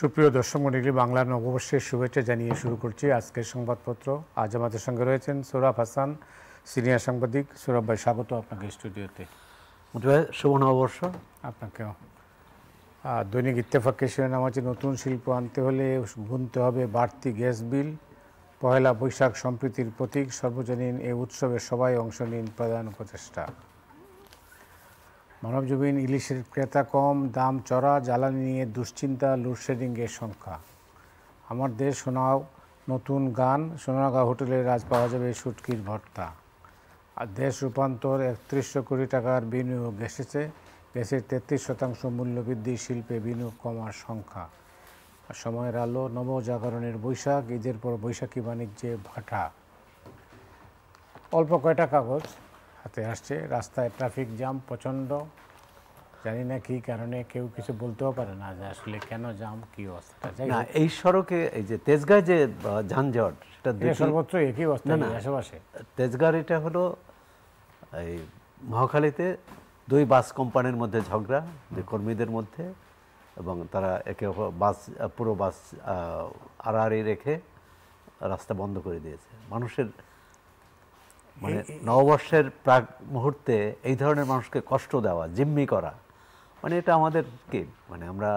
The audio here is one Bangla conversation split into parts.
সুপ্রিয় দর্শক মণ্ডলী, বাংলা নববর্ষের শুভেচ্ছা জানিয়ে শুরু করছি আজকের সংবাদপত্র। আজ আমাদের সঙ্গে রয়েছেন সোহরাব হাসান, সিনিয়র সাংবাদিক। সোহরাব ভাই, স্বাগত আপনাকে স্টুডিওতে। শুভ নববর্ষ আপনাকেও। দৈনিক ইত্তেফাকের শিরোনাম আছে, নতুন শিল্প আনতে হলে গুনতে হবে বাড়তি গ্যাস বিল। পহেলা বৈশাখ সম্প্রীতির প্রতীক, সর্বজনীন এ উৎসবে সবাই অংশ নিন, প্রধান উপদেষ্টা। মানবজমিন, ইলিশের ক্রেতা কম, দাম চড়া, জ্বালানি নিয়ে দুশ্চিন্তা, লোডশেডিংয়ের সংখ্যা। আমার দেশ শোনাও নতুন গান, সোনারগাঁও হোটেলে আজ পাওয়া যাবে শুটকির ভর্তা। আর দেশ রূপান্তর, ৩১০০ কোটি টাকার বিনিয়োগ এসেছে। গ্যাসের ৩৩% মূল্যবৃদ্ধি, শিল্পে বিনিয়োগ কমার সংখ্যা। আর সময়ের আলো, নবজাগরণের বৈশাখ, ঈদের পর বৈশাখী বাণিজ্যে ভাটা। অল্প কয়টা কাগজ হাতে আসছে। রাস্তায় ট্রাফিক জ্যাম প্রচণ্ড, জানি না কী কারণে, কেউ কিছু বলতেও পারে না যে আসলে কেন জ্যাম, কী অবস্থা। না, এই সড়কে এই যে তেজগাঁয় যে যানজট, সেটা সর্বত্র একই অবস্থা আশেপাশে। তেজগাঁর এটা হলো এই মহাখালীতে দুই বাস কোম্পানির মধ্যে ঝগড়া, যে কর্মীদের মধ্যে, এবং তারা একে পুরো বাস আড়াআড়ি রেখে রাস্তা বন্ধ করে দিয়েছে। মানুষের মানে নববর্ষের প্রাক মুহূর্তে এই ধরনের মানুষকে কষ্ট দেওয়া, জিম্মি করা, মানে এটা আমাদের কি, মানে আমরা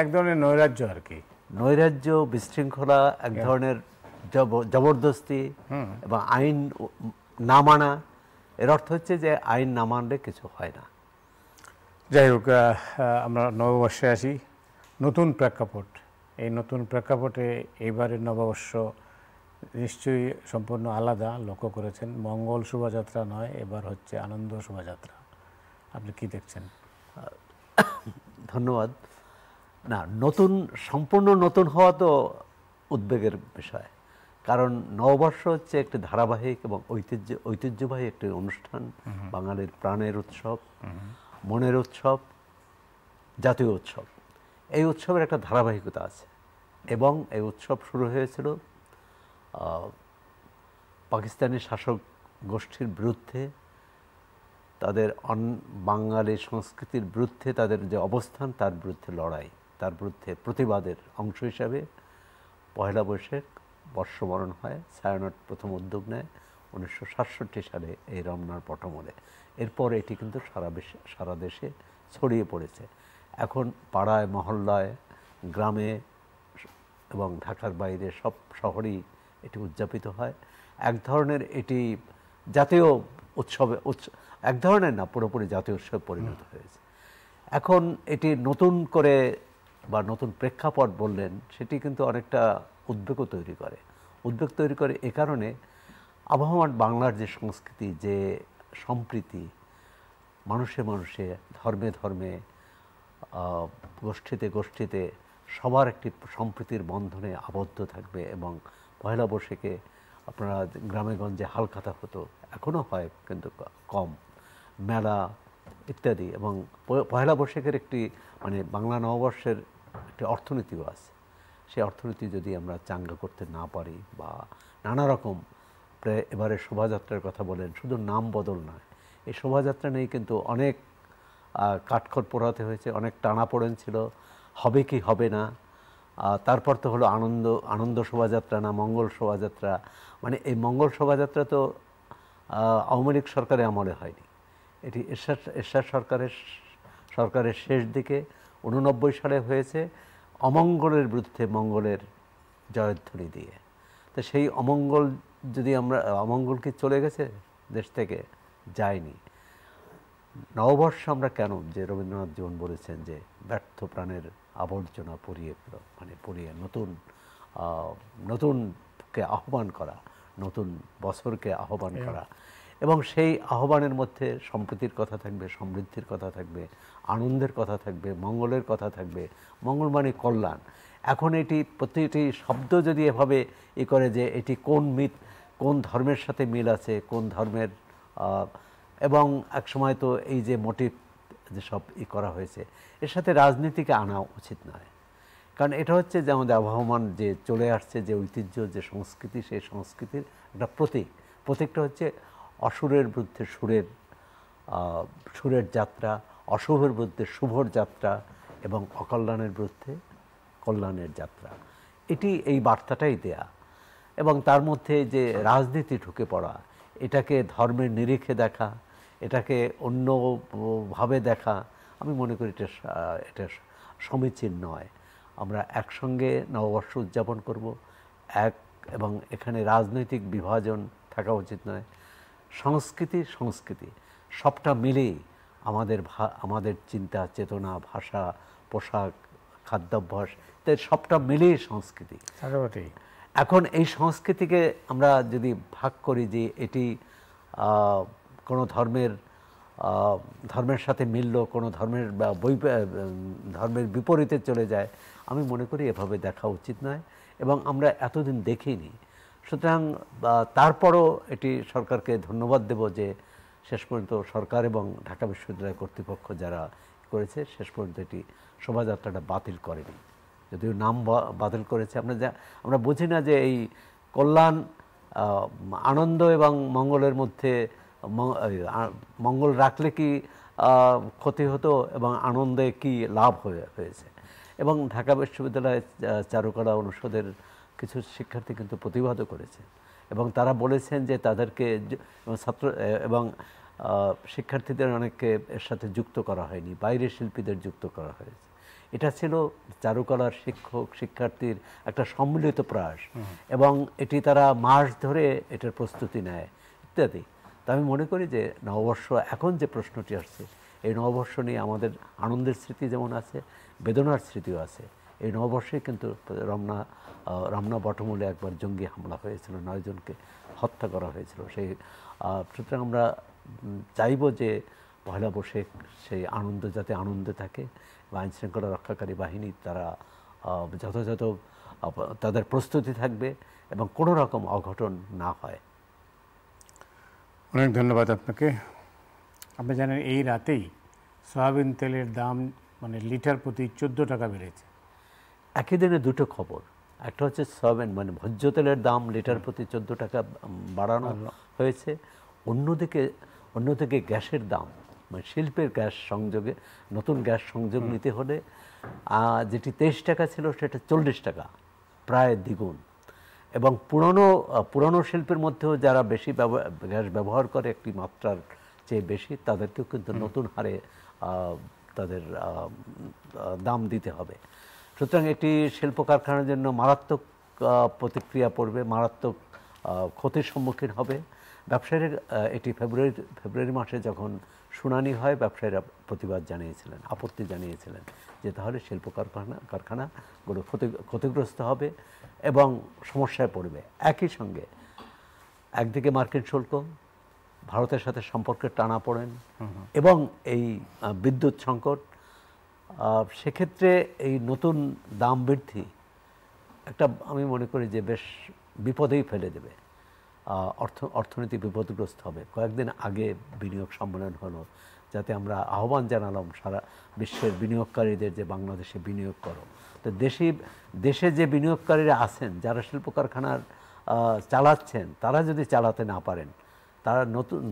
এক ধরনের নৈরাজ্য আর কি। নৈরাজ্য, বিশৃঙ্খলা, এক ধরনের জবরদস্তি এবং আইন না মানা। এর অর্থ হচ্ছে যে আইন না মানলে কিছু হয় না। যাই হোক, আমরা নববর্ষে আসি। নতুন প্রেক্ষাপট, এই নতুন প্রেক্ষাপটে এইবারের নববর্ষ নিশ্চয়ই সম্পূর্ণ আলাদা। লক্ষ্য করেছেন, মঙ্গল শোভাযাত্রা নয়, এবার হচ্ছে আনন্দ শোভাযাত্রা। আপনি কি দেখছেন? ধন্যবাদ। না, নতুন, সম্পূর্ণ নতুন হওয়া তো উদ্বেগের বিষয়, কারণ নববর্ষ হচ্ছে একটি ধারাবাহিক এবং ঐতিহ্যবাহী একটি অনুষ্ঠান, বাঙালির প্রাণের উৎসব, মনের উৎসব, জাতীয় উৎসব। এই উৎসবের একটা ধারাবাহিকতা আছে, এবং এই উৎসব শুরু হয়েছিল পাকিস্তানি শাসক গোষ্ঠীর বিরুদ্ধে, তাদের বাঙালি সংস্কৃতির বিরুদ্ধে তাদের যে অবস্থান, তার বিরুদ্ধে লড়াই, তার বিরুদ্ধে প্রতিবাদের অংশ হিসাবে পহেলা বৈশাখ বর্ষবরণ হয়। ছায়ানট প্রথম উদ্যোগ নেয় 1967 সালে এই রমনার পটমূলে। এরপর এটি কিন্তু সারা দেশে ছড়িয়ে পড়েছে। এখন পাড়ায়, মহল্লায়, গ্রামে এবং ঢাকার বাইরে সব শহরেই এটি উদযাপিত হয়। এক ধরনের এটি জাতীয় উৎসবে, এক ধরনের না, পুরোপুরি জাতীয় উৎসবে পরিণত হয়েছে। এখন এটি নতুন করে বা নতুন প্রেক্ষাপট বললেন, সেটি কিন্তু অনেকটা উদ্বেগ তৈরি করে। উদ্বেগ তৈরি করে এ কারণে, আবহমান বাংলার যে সংস্কৃতি, যে সম্প্রীতি, মানুষে মানুষে, ধর্মে ধর্মে, গোষ্ঠীতে গোষ্ঠীতে সবার একটি সম্প্রীতির বন্ধনে আবদ্ধ থাকবে। এবং পয়লা বৈশাখে আপনারা গ্রামে গঞ্জে হালখাতা হতো, এখনও হয় কিন্তু কম, মেলা ইত্যাদি। এবং পয়লা বৈশাখের একটি, মানে বাংলা নববর্ষের একটি অর্থনীতিও আছে। সেই অর্থনীতি যদি আমরা চাঙ্গা করতে না পারি, বা নানা রকম, এবারে শোভাযাত্রার কথা বলেন, শুধু নাম বদল নয়, এই শোভাযাত্রা নিয়ে কিন্তু অনেক কাঠখড় পোড়াতে হয়েছে, অনেক টানাপোড়েন ছিল, হবে কি হবে না। তারপর তো হলো আনন্দ শোভাযাত্রা না মঙ্গল শোভাযাত্রা। মানে এই মঙ্গল শোভাযাত্রা তো আওয়ামী লীগ সরকারের আমলে হয়নি, এটি এরশাদ সরকারের শেষ দিকে 89 সালে হয়েছে, অমঙ্গলের বিরুদ্ধে মঙ্গলের জয়ধ্বনি দিয়ে। তো সেই অমঙ্গল যদি আমরা, অমঙ্গল কি চলে গেছে দেশ থেকে? যায়নি। নববর্ষ আমরা কেন, যে রবীন্দ্রনাথ জীবন বলেছেন যে ব্যর্থ প্রাণের আবর্জনা পুড়িয়ে ফেল, মানে পুড়িয়ে নতুনকে আহ্বান করা, নতুন বছরকে আহ্বান করা, এবং সেই আহ্বানের মধ্যে সম্প্রীতির কথা থাকবে, সমৃদ্ধির কথা থাকবে, আনন্দের কথা থাকবে, মঙ্গলের কথা থাকবে। মঙ্গল মানে কল্যাণ। এখন এটি প্রতিটি শব্দ যদি এভাবে করে যে এটি কোন ধর্মের সাথে মিল আছে, কোন ধর্মের, এবং একসময় তো এই যে মোটিভ যেসব করা হয়েছে, এর সাথে রাজনীতিকে আনা উচিত নয়। কারণ এটা হচ্ছে যে আমাদের আবহমান যে চলে আসছে যে ঐতিহ্য, যে সংস্কৃতি, সেই সংস্কৃতির একটা প্রতীকটা হচ্ছে অসুরের বিরুদ্ধে সুরের যাত্রা, অশুভের বিরুদ্ধে শুভর যাত্রা, এবং অকল্যাণের বিরুদ্ধে কল্যাণের যাত্রা, এটি এই বার্তাটাই দেয়া। এবং তার মধ্যে যে রাজনীতি ঢুকে পড়া, এটাকে ধর্মের নিরিখে দেখা, এটাকে অন্যভাবে দেখা, আমি মনে করি এটা সমীচীন নয়। আমরা একসঙ্গে নববর্ষ উদযাপন করব এবং এখানে রাজনৈতিক বিভাজন থাকা উচিত নয়। সংস্কৃতি সবটা মিলেই আমাদের চিন্তা চেতনা, ভাষা, পোশাক, খাদ্যাভ্যাস, তাই সবটা মিলেই সংস্কৃতি। এখন এই সংস্কৃতিকে আমরা যদি ভাগ করি যে এটি কোনো ধর্মের সাথে মিলল, কোনো ধর্মের বিপরীতে চলে যায়, আমি মনে করি এভাবে দেখা উচিত নয় এবং আমরা এতদিন দেখিনি। সুতরাং তারপরও এটি সরকারকে ধন্যবাদ দেব যে শেষ পর্যন্ত সরকার এবং ঢাকা বিশ্ববিদ্যালয় কর্তৃপক্ষ যারা করেছে, শেষ পর্যন্ত এটি শোভাযাত্রাটা বাতিল করেনি। যদিও নাম বাতিল করেছে, আমরা বুঝি না যে এই কল্যাণ, আনন্দ এবং মঙ্গলের মধ্যে মঙ্গল রাখলে কি ক্ষতি হতো এবং আনন্দে কি লাভ হয়েছে। এবং ঢাকা বিশ্ববিদ্যালয়ের চারুকলা অনুষদের কিছু শিক্ষার্থী কিন্তু প্রতিবাদও করেছে এবং তারা বলেছেন যে তাদেরকে ছাত্র এবং শিক্ষার্থীদের অনেককে এর সাথে যুক্ত করা হয়নি, বাইরের শিল্পীদের যুক্ত করা হয়েছে। এটা ছিল চারুকলার শিক্ষার্থীর একটা সম্মিলিত প্রয়াস এবং এটি তারা মাস ধরে এটার প্রস্তুতি নেয় ইত্যাদি। তা আমি মনে করি যে নববর্ষ, এখন যে প্রশ্নটি আসছে, এই নববর্ষ নিয়ে আমাদের আনন্দের স্মৃতি যেমন আছে, বেদনার স্মৃতিও আছে। এই নববর্ষে কিন্তু রমনা বটমূলে একবার জঙ্গি হামলা হয়েছিল, 9 জনকে হত্যা করা হয়েছিল। সুতরাং আমরা চাইব যে পয়লা বৈশাখ সেই আনন্দ যাতে আনন্দে থাকে বা আইনশৃঙ্খলা রক্ষাকারী বাহিনী তারা যথাযথ তাদের প্রস্তুতি থাকবে এবং কোনো রকম অঘটন না হয়। অনেক ধন্যবাদ আপনাকে। আপনি জানেন এই রাতেই সয়াবিন তেলের দাম লিটার প্রতি 14 টাকা বেড়েছে। একই দিনে দুটো খবর, একটা হচ্ছে সয়াবিন ভোজ্য তেলের দাম লিটার প্রতি 14 টাকা বাড়ানো হয়েছে, অন্যদিকে গ্যাসের দাম, শিল্পের গ্যাস সংযোগে নতুন গ্যাস সংযোগ নিতে হলে যেটি 23 টাকা ছিল সেটা 40 টাকা, প্রায় দ্বিগুণ। এবং পুরনো শিল্পের মধ্যেও যারা বেশি গ্যাস ব্যবহার করে একটি মাত্রার চেয়ে বেশি, তাদেরকেও কিন্তু নতুন হারে তাদের দাম দিতে হবে। সুতরাং এটি শিল্প কারখানার জন্য মারাত্মক প্রতিক্রিয়া পড়বে, মারাত্মক ক্ষতির সম্মুখীন হবে ব্যবসায়ীরা। এটি ফেব্রুয়ারি মাসে যখন শুনানি হয়, ব্যবসায়ীরা প্রতিবাদ জানিয়েছিলেন, আপত্তি জানিয়েছিলেন যে তাহলে শিল্প কারখানাগুলো ক্ষতিগ্রস্ত হবে এবং সমস্যায় পড়বে। একই সঙ্গে একদিকে মার্কিন শুল্ক, ভারতের সাথে সম্পর্কের টানাপোড়েন এবং এই বিদ্যুৎ সংকট, সেক্ষেত্রে এই নতুন দাম বৃদ্ধি একটা আমি মনে করি যে বেশ বিপদেই ফেলে দেবে, অর্থনীতি বিপদগ্রস্ত হবে। কয়েকদিন আগে বিনিয়োগ সম্মেলন হলো, যাতে আমরা আহ্বান জানালাম সারা বিশ্বের বিনিয়োগকারীদের যে বাংলাদেশে বিনিয়োগ করো। তো দেশে যে বিনিয়োগকারীরা আছেন, যারা শিল্প কারখানার চালাচ্ছেন, তারা যদি চালাতে না পারেন, তারা নতুন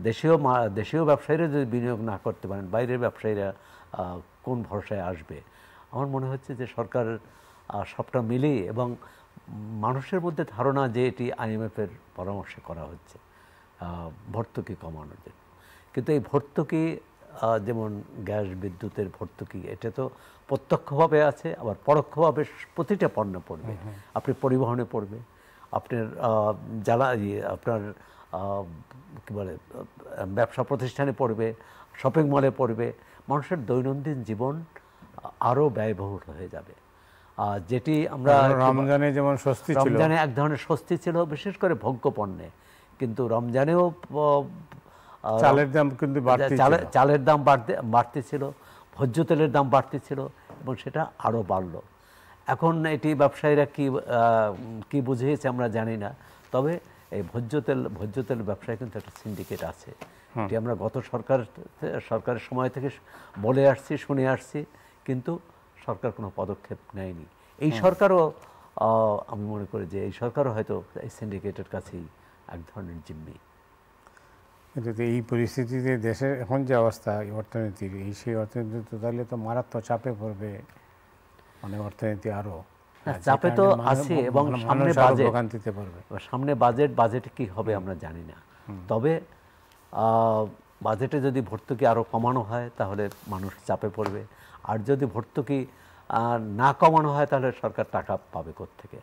দেশীয় ব্যবসায়ীরা যদি বিনিয়োগ না করতে পারেন, বাইরের ব্যবসায়ীরা কোন ভরসায় আসবে? আমার মনে হচ্ছে যে সরকার সবটা মিলিয়ে এবং মানুষের মধ্যে ধারণা যে এটি IMF-এর পরামর্শে করা হচ্ছে ভর্তুকি কমানোর জন্য, কিন্তু এই ভর্তুকি যেমন গ্যাস বিদ্যুতের ভর্তুকি, এটা তো প্রত্যক্ষভাবে আছে, আবার পরোক্ষভাবে প্রতিটা পণ্য পড়বে। আপনি পরিবহনে পড়বে, আপনার আপনার কী বলে ব্যবসা প্রতিষ্ঠানে পড়বে, শপিং মলে পড়বে। মানুষের দৈনন্দিন জীবন আরও ব্যয়বহুল হয়ে যাবে। যেটি আমরা রমজানে যেমন স্বস্তি ছিল, রমজানে এক ধরনের স্বস্তি ছিল, বিশেষ করে ভোগ্য পণ্যে, কিন্তু রমজানেও চালের দাম কিন্তু চালের দাম বাড়তে ছিল, ভোজ্য তেলের দাম বাড়তে ছিল এবং সেটা আরও বাড়ল। এখন এটি ব্যবসায়ীরা কি বুঝিয়েছে আমরা জানি না, তবে এই ভোজ্য তেল ব্যবসায় কিন্তু একটা সিন্ডিকেট আছে। এটি আমরা গত সরকারের সময় থেকে বলে আসছি, শুনে আসছি, কিন্তু সরকার কোনো পদক্ষেপ নেয়নি। এই সরকারও আমি মনে করি যে এই সরকারও হয়তো এই সিন্ডিকেটের কাছেই এক ধরনের জিম্মি। কিন্তু এই পরিস্থিতিতে দেশের এখন যে অবস্থা অর্থনীতির, সেই অর্থনীতি তো তাহলে তো মারাত্মক চাপে পড়বে মানে অর্থনীতি আরও চাপে তো আছে এবং সামনে বাজেট, ভোগান্তিতে পড়বে। সামনে বাজেট কি হবে আমরা জানি না। তবে বাজেটে যদি ভর্তুকি আরও কমানো হয় তাহলে মানুষ চাপে পড়বে, আর যদি ভর্তুকি না কমানো হয় তাহলে সরকার টাকা পাবে কোত্থেকে?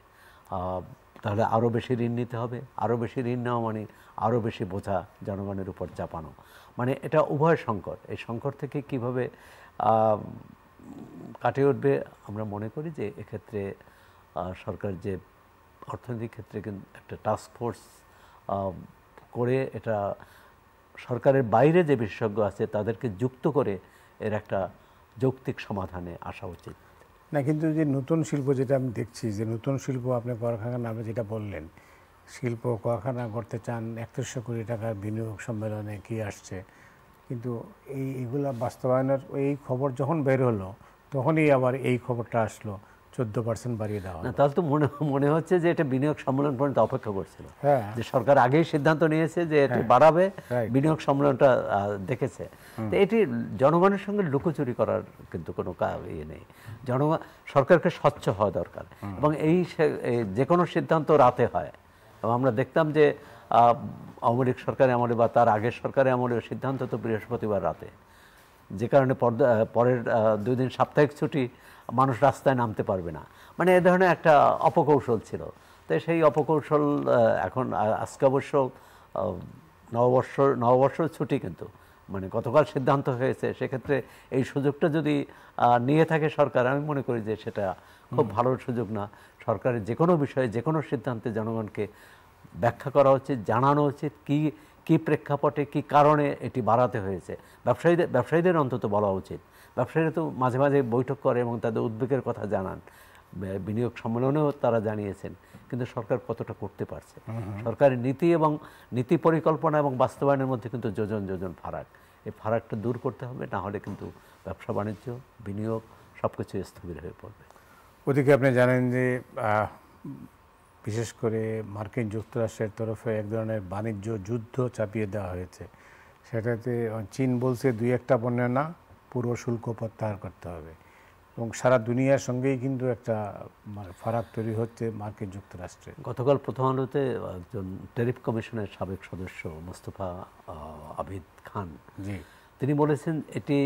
তাহলে আরও বেশি ঋণ নিতে হবে, আরও বেশি ঋণ নেওয়া মানে আরও বেশি বোঝা জনগণের উপর চাপানো, মানে এটা উভয় সংকট। এই সংকট থেকে কিভাবে কাটিয়ে উঠবে আমরা মনে করি যে এক্ষেত্রে সরকার যে অর্থনৈতিক ক্ষেত্রে কিন্তু একটা টাস্ক ফোর্স করে এটা সরকারের বাইরে যে বিশেষজ্ঞ আছে তাদেরকে যুক্ত করে এর একটা যৌক্তিক সমাধানে আসা উচিত। না, কিন্তু যে নতুন শিল্প যেটা আমি দেখছি, যে নতুন শিল্প আপনি কলকারখানা নামে যেটা বললেন, শিল্প কলকারখানা করতে চান, 3100 কোটি টাকার বিনিয়োগ সম্মেলনে কি আসছে, কিন্তু এইগুলা বাস্তবায়নের এই খবর যখন বের হলো তখনই আবার এই খবরটা আসলো 14% বাড়িয়ে দেওয়া। না, তাহলে তো মনে হচ্ছে যে এটা বিনিয়োগ সম্মেলন পর্যন্ত অপেক্ষা করছিল, হ্যাঁ, যে সরকার আগেই সিদ্ধান্ত নিয়েছে যে এটি বাড়াবে, বিনিয়োগ সম্মেলনটা দেখেছে। তো এটি জনগণের সঙ্গে লুকোচুরি করার কিন্তু কোনো ইয়ে নেই। সরকারকে স্বচ্ছ হওয়া দরকার, এবং যে কোনো সিদ্ধান্ত রাতে হয়। এবং আমরা দেখতাম যে আওয়ামী লীগ সরকারের আমলে বা তার আগের সরকারের আমলে সিদ্ধান্ত তো বৃহস্পতিবার রাতে, যে কারণে পরের 2 দিন সাপ্তাহিক ছুটি, মানুষ রাস্তায় নামতে পারবে না, মানে এ ধরনের একটা অপকৌশল ছিল। তাই সেই অপকৌশল এখন আজকে অবশ্য নববর্ষ ছুটি, কিন্তু মানে গতকাল সিদ্ধান্ত হয়েছে, সেক্ষেত্রে এই সুযোগটা যদি নিয়ে থাকে সরকার, আমি মনে করি যে সেটা খুব ভালো সুযোগ না। সরকারের যে কোনো বিষয়ে যে কোনো সিদ্ধান্তে জনগণকে ব্যাখ্যা করা উচিত, জানানো উচিত কি প্রেক্ষাপটে কি কারণে এটি বাড়াতে হয়েছে। ব্যবসায়ীদের অন্তত বলা উচিত। ব্যবসায়ীরা তো মাঝে মাঝে বৈঠক করে এবং তাদের উদ্বেগের কথা জানান, বিনিয়োগ সম্মেলনেও তারা জানিয়েছেন, কিন্তু সরকার কতটা করতে পারছে? সরকারের নীতি পরিকল্পনা এবং বাস্তবায়নের মধ্যে কিন্তু যোজন ফারাক। এই ফারাকটা দূর করতে হবে, না হলে কিন্তু ব্যবসা বাণিজ্য, বিনিয়োগ সবকিছু স্থবির হয়ে পড়বে। ওদিকে আপনি জানেন যে বিশেষ করে মার্কিন যুক্তরাষ্ট্রের তরফে এক ধরনের বাণিজ্য যুদ্ধ চাপিয়ে দেওয়া হয়েছে। সেটাতে চীন বলছে 2-1টা পণ্য না, পুরো শুল্ক প্রত্যাহার করতে হবে, এবং সারা দুনিয়ার সঙ্গেই কিন্তু একটা ফারাক তৈরি হচ্ছে মার্কিন যুক্তরাষ্ট্রে। গতকাল প্রথম আলোতে একজন ট্যারিফ কমিশনের সাবেক সদস্য মোস্তফা আবিদ খান, তিনি বলেছেন এটি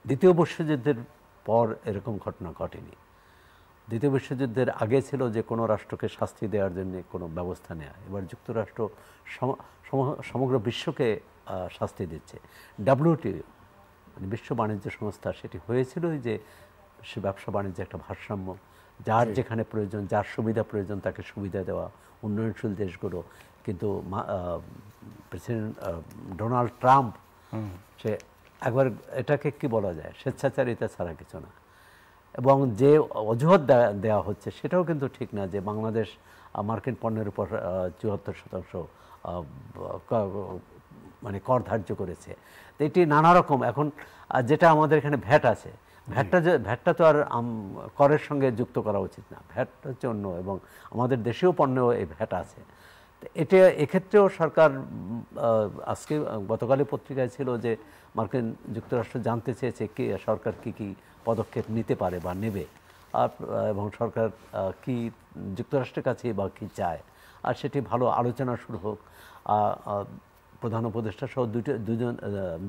দ্বিতীয় বিশ্বযুদ্ধের পর এরকম ঘটনা ঘটেনি। দ্বিতীয় বিশ্বযুদ্ধের আগে ছিল যে কোনো রাষ্ট্রকে শাস্তি দেওয়ার জন্য কোনো ব্যবস্থা নেওয়া, এবার যুক্তরাষ্ট্র সমগ্র বিশ্বকে শাস্তি দিচ্ছে। WTO মানে বিশ্ব বাণিজ্য সংস্থা, সেটি হয়েছিল যে সে ব্যবসা বাণিজ্যে একটা ভারসাম্য, যার যেখানে প্রয়োজন, যার সুবিধা প্রয়োজন তাকে সুবিধা দেওয়া, উন্নয়নশীল দেশগুলো। কিন্তু প্রেসিডেন্ট ডোনাল্ড ট্রাম্প সে একবার এটাকে কি বলা যায়, স্বেচ্ছাচারিতা ছাড়া কিছু না। এবং যে অজুহাত দেওয়া হচ্ছে সেটাও কিন্তু ঠিক না, যে বাংলাদেশ মার্কিন পণ্যের উপর 74% মানে কর ধার্য করেছে। তো এটি নানা রকম, এখন যেটা আমাদের এখানে ভ্যাট আছে, ভ্যাটটা তো আর করের সঙ্গে যুক্ত করা উচিত না, ভ্যাট হচ্ছে অন্য, এবং আমাদের দেশীয় পণ্যেও এই ভ্যাট আছে। এটা এক্ষেত্রেও সরকার আজকে গতকালই পত্রিকায় ছিল যে মার্কিন যুক্তরাষ্ট্র জানতে চেয়েছে কি সরকার কি পদক্ষেপ নিতে পারে বা নেবে, এবং সরকার কি যুক্তরাষ্ট্রের কাছে বা কি চায়, আর সেটি ভালো আলোচনা শুরু হোক। প্রধান উপদেষ্টা সহ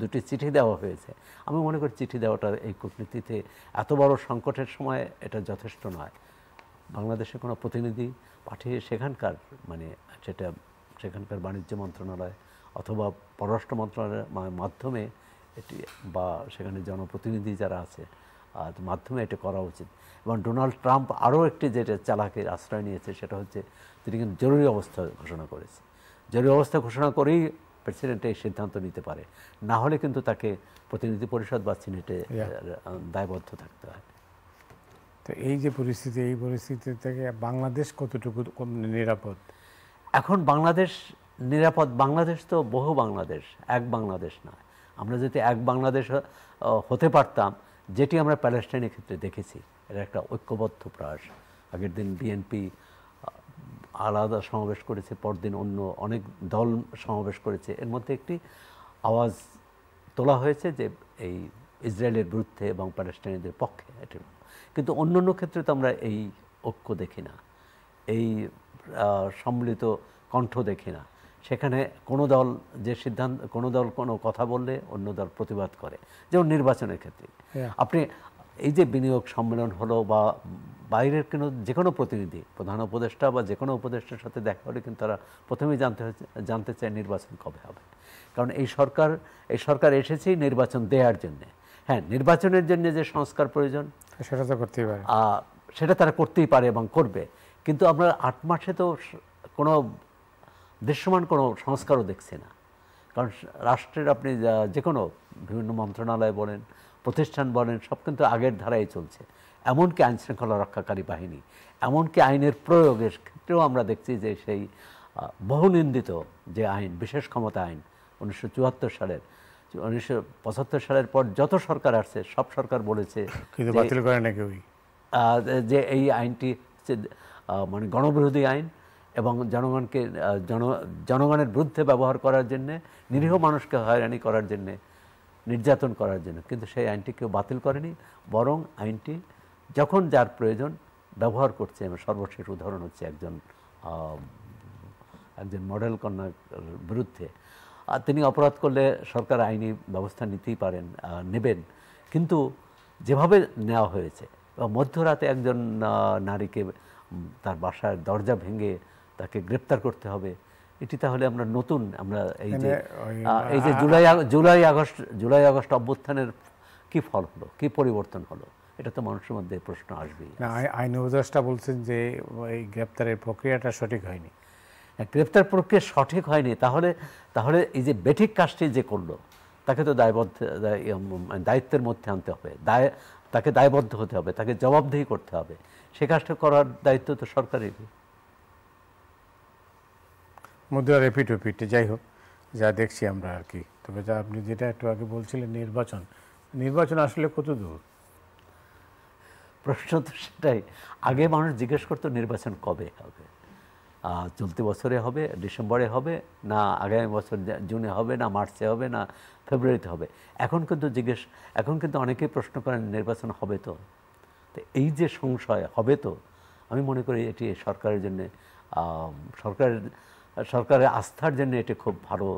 দুটি চিঠি দেওয়া হয়েছে। আমি মনে করি চিঠি দেওয়াটা এই কূটনীতিতে এত বড় সংকটের সময় এটা যথেষ্ট নয়। বাংলাদেশে কোনো প্রতিনিধি পাঠিয়ে সেখানকার বাণিজ্য মন্ত্রণালয় অথবা পররাষ্ট্র মন্ত্রণালয়ের মাধ্যমে এটি, বা সেখানে জনপ্রতিনিধি যারা আছে মাধ্যমে এটা করা উচিত। এবং ডোনাল্ড ট্রাম্প আরও একটি যেটা চালাকের আশ্রয় নিয়েছে, সেটা হচ্ছে তিনি কিন্তু জরুরি অবস্থা ঘোষণা করেছে। জরুরি অবস্থা ঘোষণা করেই প্রেসিডেন্ট এই সিদ্ধান্ত নিতে পারে, না হলে কিন্তু তাকে প্রতিনিধি পরিষদ বা সিনেটে দায়বদ্ধ থাকতে হয়। তো এই যে পরিস্থিতি, এই পরিস্থিতি থেকে বাংলাদেশ কতটুকু নিরাপদ? এখন বাংলাদেশ নিরাপদ? বাংলাদেশ তো বহু বাংলাদেশ, এক বাংলাদেশ নয়। আমরা যদি এক বাংলাদেশ হতে পারতাম, যেটি আমরা প্যালেস্টাইনের ক্ষেত্রে দেখেছি, এটা একটা ঐক্যবদ্ধ প্রয়াস। আগের দিন বিএনপি আলাদা সমাবেশ করেছে, পরদিন অন্য অনেক দল সমাবেশ করেছে, এর মধ্যে একটি আওয়াজ তোলা হয়েছে যে এই ইসরায়েলের বিরুদ্ধে এবং প্যালেস্টাইনিদের পক্ষে। এটি কিন্তু অন্য অন্য ক্ষেত্রে তো আমরা এই ঐক্য দেখি না, এই সম্মিলিত কণ্ঠ দেখি না। সেখানে কোনো দল কোনো দল কোনো কথা বললে অন্য দল প্রতিবাদ করে, যেমন নির্বাচনের ক্ষেত্রে। আপনি এই যে বিনিয়োগ সম্মেলন হলো বা বাইরের যে কোনো প্রতিনিধি, প্রধান উপদেষ্টা বা যে কোনো উপদেষ্টার সাথে দেখা হলে কিন্তু তারা প্রথমেই জানতে চায় নির্বাচন কবে হবে। কারণ এই সরকার এসেছেই নির্বাচন দেওয়ার জন্যে। হ্যাঁ, নির্বাচনের জন্য যে সংস্কার প্রয়োজন সেটা তো করতেই পারে, সেটা তারা করতেই পারে এবং করবে। কিন্তু আমরা 8 মাসে তো কোনো দৃশ্যমান কোনো সংস্কারও দেখছি না। কারণ রাষ্ট্রের আপনি যে কোনো বিভিন্ন মন্ত্রণালয় বলেন, প্রতিষ্ঠান বলেন, সব কিন্তু আগের ধারায় চলছে। এমনকি আইনশৃঙ্খলা রক্ষাকারী বাহিনী, এমনকি আইনের প্রয়োগের ক্ষেত্রেও আমরা দেখছি যে সেই বহুনিন্দিত যে আইন, বিশেষ ক্ষমতা আইন 1974 সালের, 1975 সালের পর যত সরকার আসছে সব সরকার বলেছে কিন্তু বাতিল করে না কেউই, যে এই আইনটি মানে গণবিরোধী আইন এবং জনগণের বিরুদ্ধে ব্যবহার করার জন্যে, নিরীহ মানুষকে হয়রানি করার জন্যে, নির্যাতন করার জন্য। কিন্তু সেই আইনটি কেউ বাতিল করেনি, বরং আইনটি যখন যার প্রয়োজন ব্যবহার করছে। এবং সর্বশেষ উদাহরণ হচ্ছে একজন মডেল কন্যার বিরুদ্ধে তিনি অপরাধ করলে সরকার আইনি ব্যবস্থা নিতেই পারেন, নেবেন। কিন্তু যেভাবে নেওয়া হয়েছে, মধ্যরাতে একজন নারীকে তার বাসার দরজা ভেঙে তাকে গ্রেপ্তার করতে হবে, এটি তাহলে আমরা এই যে জুলাই আগস্ট অভ্যুত্থানের কি ফল হলো, কি পরিবর্তন হলো, এটা তো মানুষের মধ্যে প্রশ্ন আসবেই। আইন উপদেষ্টা বলছেন যে এই গ্রেপ্তারের প্রক্রিয়াটা সঠিক হয়নি। গ্রেপ্তার প্রক্রিয়া সঠিক হয়নি, তাহলে এই যে বেঠিক কাজটি যে করলো তাকে তো দায়িত্বের মধ্যে আনতে হবে, তাকে দায়বদ্ধ হতে হবে, তাকে জবাবদিহি করতে হবে। সে কাজটা করার দায়িত্ব তো সরকারেরই। মুদ্রা রেপিট ওপিট, যাই হোক, যা দেখছি আমরা আর কি। তবে যা আপনি যেটা একটু আগে বলছিলেন, নির্বাচন আসলে কত দূর? প্রশ্ন তো সেটাই। আগে মানুষ জিজ্ঞেস করতো নির্বাচন কবে হবে, চলতি বছরে হবে, ডিসেম্বরে হবে, না আগামী বছর জুনে হবে, না মার্চে হবে, না ফেব্রুয়ারিতে হবে। এখন কিন্তু অনেকেই প্রশ্ন করেন নির্বাচন হবে তো। এই যে সংশয় হবে তো, আমি মনে করি এটি সরকারের জন্য, সরকারের আস্থার জন্য এটি খুব ভালো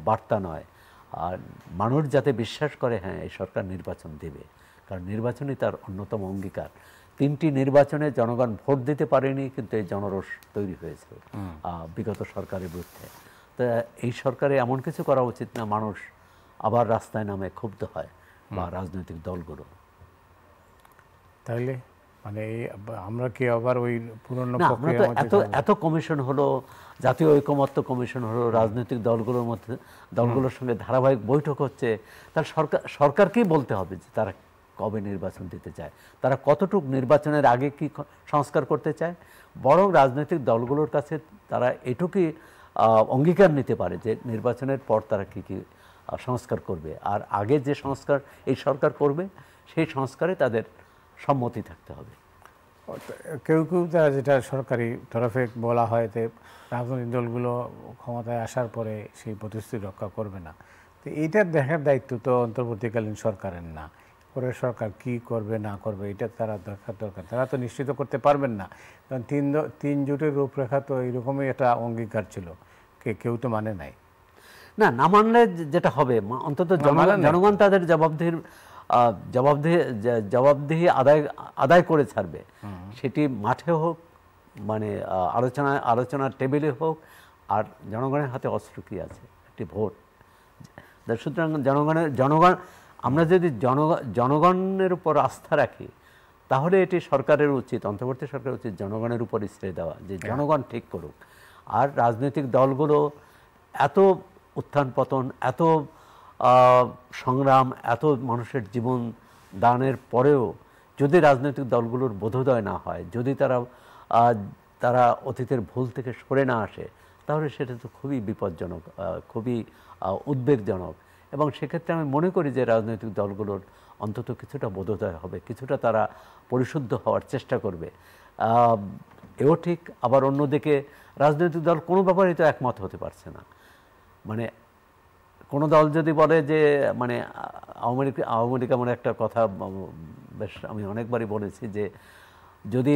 বার্তা নয়। আর মানুষ যাতে বিশ্বাস করে হ্যাঁ এই সরকার নির্বাচন দেবে, কারণ নির্বাচনই তার অন্যতম অঙ্গীকার। 3টি নির্বাচনে জনগণ ভোট দিতে পারেনি, কিন্তু এই জনরোষ তৈরি হয়েছে বিগত সরকারের বিরুদ্ধে। তা এই সরকারে এমন কিছু করা উচিত না মানুষ আবার রাস্তায় নামে ক্ষুব্ধ হয়, বা রাজনৈতিক দলগুলো। তাইলে মানে আমরা কি আবার ওই পুরনো এত কমিশন হলো, জাতীয় ঐকমত্য কমিশন হলো, রাজনৈতিক দলগুলোর সঙ্গে ধারাবাহিক বৈঠক হচ্ছে, তাহলে সরকারকেই বলতে হবে যে তারা কবে নির্বাচন দিতে চায়, তারা কতটুকু নির্বাচনের আগে কি সংস্কার করতে চায়। বরং রাজনৈতিক দলগুলোর কাছে তারা এটুকুই অঙ্গীকার নিতে পারে যে নির্বাচনের পর তারা কি কি সংস্কার করবে, আর আগে যে সংস্কার এই সরকার করবে সেই সংস্কারে তাদের সম্মতি থাকতে হবে। কেউ তারা যেটা সরকারি তরফে বলা হয় যে রাজনৈতিক দলগুলো ক্ষমতায় আসার পরে সেই প্রতিশ্রুতি রক্ষা করবে না। তো এইটার দেখার দায়িত্ব তো অন্তর্বর্তীকালীন সরকারের না, পরের সরকার কি করবে না করবে এটা তারা দেখার দরকার। তারা তো নিশ্চিত করতে পারবেন না, কারণ তিন জোটের রূপরেখা তো এইরকমই একটা অঙ্গীকার ছিল, কেউ তো মানে নাই। না মানলে যেটা হবে, অন্তত জনগণ তাদের জবাবদিহি আদায় করে ছাড়বে। সেটি মাঠে হোক, মানে আলোচনার টেবিলে হোক, আর জনগণের হাতে অস্ত্র কি আছে, একটি ভোট। সুতরাং জনগণ আমরা যদি জনগণের উপর আস্থা রাখি, তাহলে এটি সরকারের উচিত, অন্তর্বর্তী সরকারের উচিত জনগণের উপরই ছেড়ে দেওয়া, যে জনগণ ঠিক করুক। আর রাজনৈতিক দলগুলো এত উত্থান পতন, এত সংগ্রাম, এত মানুষের জীবন দানের পরেও যদি রাজনৈতিক দলগুলোর বোধোদয় না হয়, যদি তারা অতীতের ভুল থেকে সরে না আসে, তাহলে সেটা তো খুবই বিপজ্জনক, খুবই উদ্বেগজনক। এবং সেক্ষেত্রে আমি মনে করি যে রাজনৈতিক দলগুলোর অন্তত কিছুটা বোধোদয় হবে, কিছুটা তারা পরিশুদ্ধ হওয়ার চেষ্টা করবে। এও ঠিক, আবার অন্যদিকে রাজনৈতিক দল কোনো ব্যাপারেই তো একমত হতে পারছে না। মানে কোনো দল যদি বলে যে মানে আওয়ামী লীগ এমন একটা কথা বেশ আমি অনেকবারই বলেছি যে যদি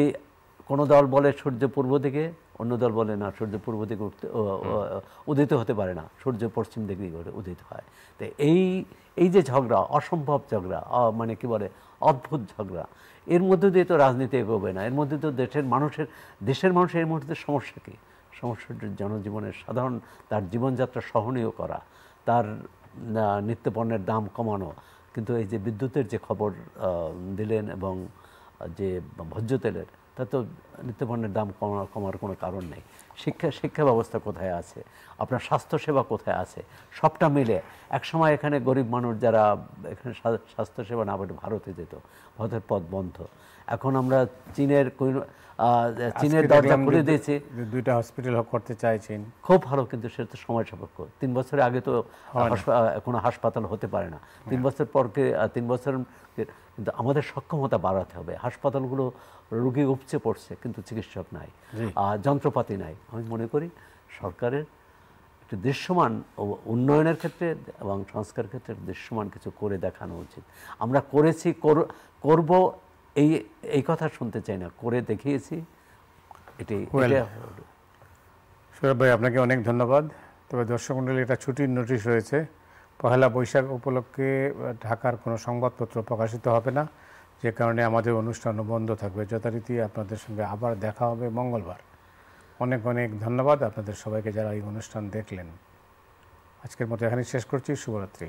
কোনো দল বলে সূর্য পূর্ব দিকে, অন্য দল বলে না সূর্য পূর্ব দিকে উদিত হতে পারে না, সূর্য পশ্চিম দিকে উদিত হয়। তো এই যে ঝগড়া, অসম্ভব ঝগড়া, মানে কি বলে অদ্ভুত ঝগড়া, এর মধ্যে দিয়ে তো রাজনীতি এগোবে না। এর মধ্যে তো দেশের মানুষের এর মধ্যে সমস্যা কী? সমস্যাটা জনজীবনের সাধারণ তার জীবনযাত্রা সহনীয় করা, তার নিত্যপণ্যের দাম কমানো। কিন্তু এই যে বিদ্যুতের যে খবর দিলেন এবং যে ভোজ্য তেলের, তা তো নিত্যপণ্যের দাম কমার কোনো কারণ নেই। শিক্ষা ব্যবস্থা কোথায় আছে, আপনার স্বাস্থ্যসেবা কোথায় আছে? সবটা মিলে একসময় এখানে গরিব মানুষ যারা এখানে স্বাস্থ্যসেবা না পেয়ে ভারতে যেত, ভারতের পথ বন্ধ। এখন আমরা চীনের দরজা খুলে দিয়েছি, 2টা হসপিটাল করতে চাইছেন, খুব ভালো, কিন্তু সেটা তো সময় সাপেক্ষ। 3 বছরের আগে তো কোনো হাসপাতাল হতে পারে না। 3 বছর পরকে 3 বছর, কিন্তু আমাদের সক্ষমতা বাড়াতে হবে। হাসপাতালগুলো রোগী উপচে পড়ছে, কিন্তু চিকিৎসক নাই, যন্ত্রপাতি নাই। আমি মনে করি সরকারের একটু দৃশ্যমান উন্নয়নের ক্ষেত্রে এবং সংস্কারের ক্ষেত্রে দৃশ্যমান কিছু করে দেখানো উচিত। আমরা করেছি, করব, এই কথা শুনতে চাই না, করে দেখিয়েছি। সৌরভ ভাই, আপনাকে অনেক ধন্যবাদ। তবে দর্শক মণ্ডলী, এটা ছুটির নোটিশ রয়েছে। পহেলা বৈশাখ উপলক্ষে ঢাকার কোনো সংবাদপত্র প্রকাশিত হবে না, যে কারণে আমাদের অনুষ্ঠানও বন্ধ থাকবে। যথারীতি আপনাদের সঙ্গে আবার দেখা হবে মঙ্গলবার। অনেক অনেক ধন্যবাদ আপনাদের সবাইকে যারা এই অনুষ্ঠান দেখলেন। আজকের মতো এখানেই শেষ করছি। শুভরাত্রি।